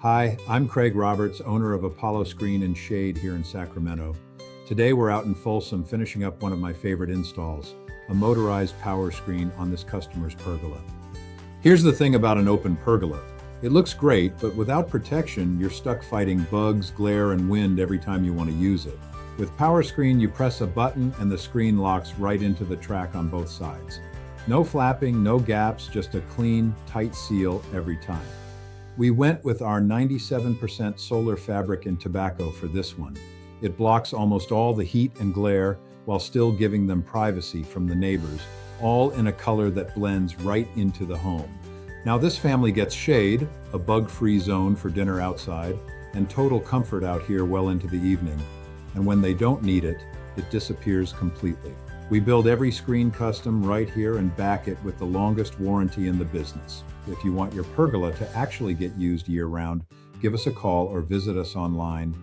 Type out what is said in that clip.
Hi, I'm Craig Roberts, owner of Apollo Screen and Shade here in Sacramento. Today we're out in Folsom finishing up one of my favorite installs, a motorized PowerScreen on this customer's pergola. Here's the thing about an open pergola. It looks great, but without protection, you're stuck fighting bugs, glare, and wind every time you want to use it. With PowerScreen, you press a button and the screen locks right into the track on both sides. No flapping, no gaps, just a clean, tight seal every time. We went with our 97% solar fabric and tobacco for this one. It blocks almost all the heat and glare while still giving them privacy from the neighbors, all in a color that blends right into the home. Now this family gets shade, a bug-free zone for dinner outside, and total comfort out here well into the evening. And when they don't need it, it disappears completely. We build every screen custom right here and back it with the longest warranty in the business. If you want your pergola to actually get used year-round, give us a call or visit us online.